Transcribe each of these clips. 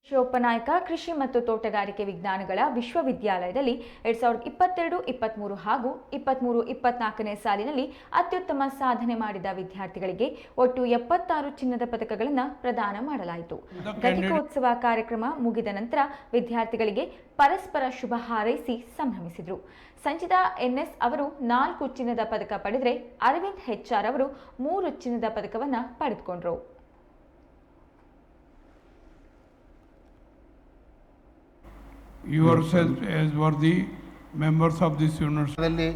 ಶಿವಪ್ಪನಾಯಕ ಕೃಷಿ ಮತ್ತು ತೋಟಗಾರಿಕೆ ವಿಜ್ಞಾನಗಳ ವಿಶ್ವವಿದ್ಯಾಲಯದಲ್ಲಿ 2022-23 ಹಾಗೂ 23-24ನೇ ಸಾಲಿನಲ್ಲಿ ಅತ್ಯುತ್ತಮ ಸಾಧನೆ ಮಾಡಿದ ವಿದ್ಯಾರ್ಥಿಗಳಿಗೆ ಒಟ್ಟು 76 ಚಿನ್ನದ ಪದಕಗಳನ್ನು ಪ್ರದಾನ ಮಾಡಲಾಯಿತು. ಘಟಿಕೋತ್ಸವ ಕಾರ್ಯಕ್ರಮ ಮುಗಿದ ನಂತರ ವಿದ್ಯಾರ್ಥಿಗಳಿಗೆ ಪರಸ್ಪರ ಶುಭ ಹಾರೈಸಿ ಸಂಭ್ರಮಿಸಿದರು. ಸಂಚಿತಾ ಎನ್ಎಸ್ ಅವರು 4 ಚಿನ್ನದ ಪದಕ ಪಡೆದರೆ ಅರವಿಂದ್ ಹೆಚ್ಆರ್ ಅವರು 3 ಚಿನ್ನದ ಪದಕವನ್ನು ಪಡೆದುಕೊಂಡರು. yourself as worthy members of this university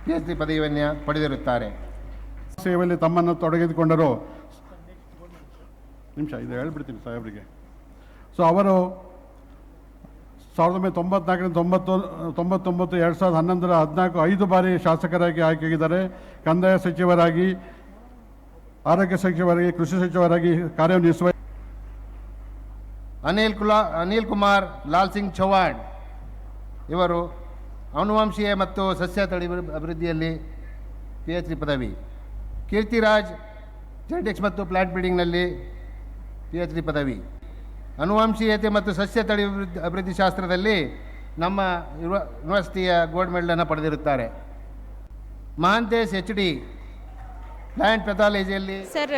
PhD ಪದವಿಯನ್ನು ಪಡೆದಿರುತ್ತಾರೆ. ಸೇವೆಯಲ್ಲಿ ತಮ್ಮನ್ನು ತೊಡಗಿಸಿಕೊಂಡರು. ನಿಮಿಷ ಇದು ಹೇಳ್ಬಿಡ್ತೀನಿ ಸಾಹೇಬರಿಗೆ. ಸೊ ಅವರು 1994, 1999, 2011, 5 ಬಾರಿ ಶಾಸಕರಾಗಿ ಆಯ್ಕೆಯಾಗಿದ್ದಾರೆ. ಕಂದಾಯ ಸಚಿವರಾಗಿ, ಆರೋಗ್ಯ ಸಚಿವರಾಗಿ, ಕೃಷಿ ಸಚಿವರಾಗಿ ಕಾರ್ಯನಿರ್ವಹಿಸುವ ಅನಿಲ್ ಕುಮಾರ್ ಲಾಲ್ ಸಿಂಗ್ ಚೌಹಾಣ್ ಇವರು ಅನುವಂಶೀಯ ಮತ್ತು ಸಸ್ಯ ತಳಿ ಅಭಿವೃದ್ಧಿಯಲ್ಲಿ PhD ಪದವಿ. ಕೀರ್ತಿರಾಜ್ ಜೆನೆಟಿಕ್ಸ್ ಮತ್ತು ಪ್ಲಾಂಟ್ ಬ್ರೀಡಿಂಗ್ನಲ್ಲಿ PhD ಪದವಿ. ಅನುವಂಶೀಯತೆ ಮತ್ತು ಸಸ್ಯ ತಳಿ ಅಭಿವೃದ್ಧಿ ಶಾಸ್ತ್ರದಲ್ಲಿ ನಮ್ಮ ಯೂನಿವರ್ಸಿಟಿಯ ಗೋಲ್ಡ್ ಮೆಡಲನ್ನು ಪಡೆದಿರುತ್ತಾರೆ. ಮಹಾಂತೇಶ್ HD ಪ್ಲಾಂಟ್ ಪೆಥಾಲಜಿಯಲ್ಲಿ. ಸರ್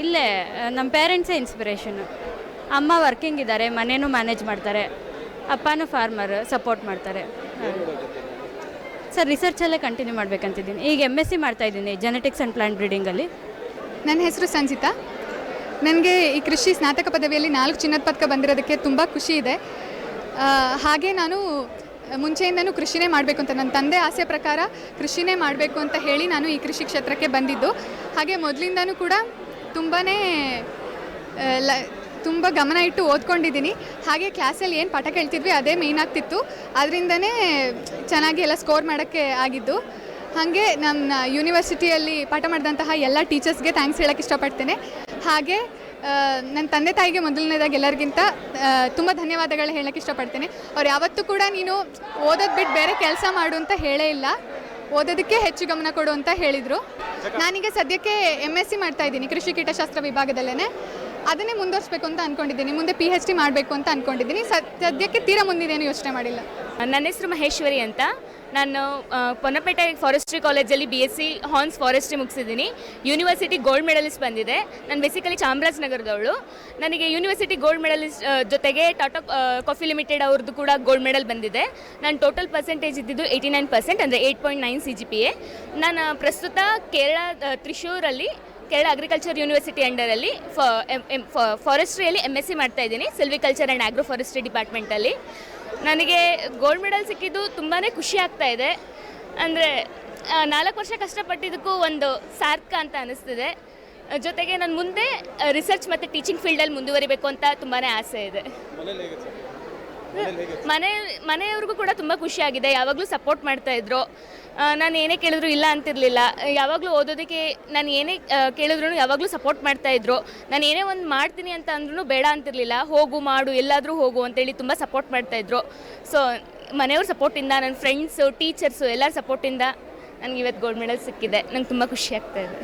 ಇಲ್ಲೇ ನಮ್ಮ ಪೇರೆಂಟ್ಸೇ ಇನ್ಸ್ಪಿರೇಷನು. ಅಮ್ಮ ವರ್ಕಿಂಗ್ ಇದ್ದಾರೆ, ಮನೇನೂ ಮ್ಯಾನೇಜ್ ಮಾಡ್ತಾರೆ, ಅಪ್ಪನೂ ಫಾರ್ಮರ್ ಸಪೋರ್ಟ್ ಮಾಡ್ತಾರೆ. ಸರ್ ರಿಸರ್ಚಲ್ಲೇ ಕಂಟಿನ್ಯೂ ಮಾಡಬೇಕಂತಿದ್ದೀನಿ. ಈಗ MSc ಮಾಡ್ತಾಯಿದ್ದೀನಿ ಜೆನೆಟಿಕ್ಸ್ ಆ್ಯಂಡ್ ಪ್ಲಾಂಟ್ ಬ್ರೀಡಿಂಗಲ್ಲಿ. ನನ್ನ ಹೆಸರು ಸಂಜಿತಾ. ನನಗೆ ಈ ಕೃಷಿ ಸ್ನಾತಕ ಪದವಿಯಲ್ಲಿ 4 ಚಿನ್ನದ ಪದಕ ಬಂದಿರೋದಕ್ಕೆ ತುಂಬ ಖುಷಿ ಇದೆ. ಹಾಗೆ ನಾನು ಮುಂಚೆಯಿಂದನೂ ಕೃಷಿನೇ ಮಾಡಬೇಕು ಅಂತ, ನನ್ನ ತಂದೆ ಆಸೆ ಪ್ರಕಾರ ಕೃಷಿನೇ ಮಾಡಬೇಕು ಅಂತ ಹೇಳಿ ನಾನು ಈ ಕೃಷಿ ಕ್ಷೇತ್ರಕ್ಕೆ ಬಂದಿದ್ದು. ಹಾಗೆ ಮೊದಲಿಂದನೂ ಕೂಡ ತುಂಬ ಗಮನ ಇಟ್ಟು ಓದ್ಕೊಂಡಿದ್ದೀನಿ. ಹಾಗೆ ಕ್ಲಾಸಲ್ಲಿ ಏನು ಪಾಠ ಕೇಳ್ತಿದ್ವಿ ಅದೇ ಮೇಯ್ನ್ ಆಗ್ತಿತ್ತು. ಅದರಿಂದನೇ ಚೆನ್ನಾಗಿ ಎಲ್ಲ ಸ್ಕೋರ್ ಮಾಡೋಕ್ಕೆ ಆಗಿದ್ದು. ಹಾಗೆ ನಮ್ಮ ಯೂನಿವರ್ಸಿಟಿಯಲ್ಲಿ ಪಾಠ ಮಾಡಿದಂತಹ ಎಲ್ಲ ಟೀಚರ್ಸ್ಗೆ ಥ್ಯಾಂಕ್ಸ್ ಹೇಳೋಕ್ಕೆ ಇಷ್ಟಪಡ್ತೇನೆ. ಹಾಗೆ ನನ್ನ ತಂದೆ ತಾಯಿಗೆ ಮೊದಲನೇದಾಗಿ ಎಲ್ಲರಿಗಿಂತ ತುಂಬ ಧನ್ಯವಾದಗಳು ಹೇಳೋಕ್ಕೆ ಇಷ್ಟಪಡ್ತೇನೆ. ಅವ್ರು ಯಾವತ್ತೂ ಕೂಡ ನೀನು ಓದೋದು ಬಿಟ್ಟು ಬೇರೆ ಕೆಲಸ ಮಾಡು ಅಂತ ಹೇಳೇ ಇಲ್ಲ, ಓದೋದಕ್ಕೆ ಹೆಚ್ಚು ಗಮನ ಕೊಡು ಅಂತ ಹೇಳಿದರು. ನಾನೀಗ ಸದ್ಯಕ್ಕೆ MSc ಮಾಡ್ತಾಯಿದ್ದೀನಿ ಕೃಷಿ ಕೀಟಶಾಸ್ತ್ರ ವಿಭಾಗದಲ್ಲೇ. ಅದನ್ನೇ ಮುಂದುವರಿಸಬೇಕು ಅಂತ ಅಂದ್ಕೊಂಡಿದ್ದೀನಿ. ಮುಂದೆ PhD ಮಾಡಬೇಕು ಅಂತ ಅಂದ್ಕೊಂಡಿದ್ದೀನಿ. ಸದ್ಯಕ್ಕೆ ತೀರಾ ಮುಂದಿದೇನು ಯೋಚನೆ ಮಾಡಿಲ್ಲ. ನನ್ನ ಹೆಸರು ಮಹೇಶ್ವರಿ ಅಂತ. ನಾನು ಪೊನ್ನಪೇಟೆ ಫಾರೆಸ್ಟ್ರಿ ಕಾಲೇಜಲ್ಲಿ BSc ಹಾರ್ನ್ಸ್ ಫಾರೆಸ್ಟ್ರಿ ಮುಗಿಸಿದ್ದೀನಿ. ಯೂನಿವರ್ಸಿಟಿ ಗೋಲ್ಡ್ ಮೆಡಲಿಸ್ಟ್ ಬಂದಿದೆ. ನಾನು ಬೇಸಿಕಲಿ ಚಾಮರಾಜನಗರದವಳು. ನನಗೆ ಯೂನಿವರ್ಸಿಟಿ ಗೋಲ್ಡ್ ಮೆಡಲಿಸ್ಟ್ ಜೊತೆಗೆ ಟಾಟಾ ಕಾಫಿ ಲಿಮಿಟೆಡ್ ಅವ್ರದ್ದು ಕೂಡ ಗೋಲ್ಡ್ ಮೆಡಲ್ ಬಂದಿದೆ. ನಾನು ಟೋಟಲ್ ಪರ್ಸೆಂಟೇಜ್ ಇದ್ದಿದ್ದು 89%, ಅಂದರೆ 8.9 CGPA. ನಾನು ಪ್ರಸ್ತುತ ಕೇರಳ ತ್ರಿಶೂರಲ್ಲಿ ಕೇರಳ ಅಗ್ರಿಕಲ್ಚರ್ ಯೂನಿವರ್ಸಿಟಿ ಅಂಡರಲ್ಲಿ ಫಾರೆಸ್ಟ್ರಿಯಲ್ಲಿ MSc ಮಾಡ್ತಾಯಿದ್ದೀನಿ, ಸಿಲ್ವಿಕಲ್ಚರ್ ಆ್ಯಂಡ್ ಆಗ್ರೋ ಫಾರೆಸ್ಟ್ರಿ ಡಿಪಾರ್ಟ್ಮೆಂಟಲ್ಲಿ. ನನಗೆ ಗೋಲ್ಡ್ ಮೆಡಲ್ ಸಿಕ್ಕಿದ್ದು ತುಂಬಾ ಖುಷಿ ಆಗ್ತಾ ಇದೆ. ಅಂದರೆ 4 ವರ್ಷ ಕಷ್ಟಪಟ್ಟಿದ್ದಕ್ಕೂ ಒಂದು ಸಾರ್ಥಕ ಅಂತ ಅನ್ನಿಸ್ತಿದೆ. ಜೊತೆಗೆ ನಾನು ಮುಂದೆ ರಿಸರ್ಚ್ ಮತ್ತು ಟೀಚಿಂಗ್ ಫೀಲ್ಡಲ್ಲಿ ಮುಂದುವರಿಬೇಕು ಅಂತ ತುಂಬಾ ಆಸೆ ಇದೆ. ಮನೆಯವ್ರಿಗೂ ಕೂಡ ತುಂಬ ಖುಷಿಯಾಗಿದೆ. ಯಾವಾಗಲೂ ಸಪೋರ್ಟ್ ಮಾಡ್ತಾಯಿದ್ರು. ನಾನು ಏನೇ ಕೇಳಿದ್ರು ಇಲ್ಲ ಅಂತಿರಲಿಲ್ಲ. ಯಾವಾಗಲೂ ಓದೋದಕ್ಕೆ ನಾನು ಏನೇ ಕೇಳಿದ್ರು ಯಾವಾಗಲೂ ಸಪೋರ್ಟ್ ಮಾಡ್ತಾಯಿದ್ರು. ನಾನು ಏನೇ ಒಂದು ಮಾಡ್ತೀನಿ ಅಂತ ಅಂದ್ರೂ ಬೇಡ ಅಂತಿರಲಿಲ್ಲ. ಹೋಗು ಮಾಡು ಎಲ್ಲಾದರೂ ಹೋಗು ಅಂತೇಳಿ ತುಂಬ ಸಪೋರ್ಟ್ ಮಾಡ್ತಾಯಿದ್ರು. ಸೊ ಮನೆಯವ್ರ ಸಪೋರ್ಟಿಂದ, ನನ್ನ ಫ್ರೆಂಡ್ಸು, ಟೀಚರ್ಸು ಎಲ್ಲರ ಸಪೋರ್ಟಿಂದ ನನಗೆ ಇವತ್ತು ಗೋಲ್ಡ್ ಮೆಡಲ್ ಸಿಕ್ಕಿದೆ. ನಂಗೆ ತುಂಬ ಖುಷಿ ಆಗ್ತಾಯಿದೆ.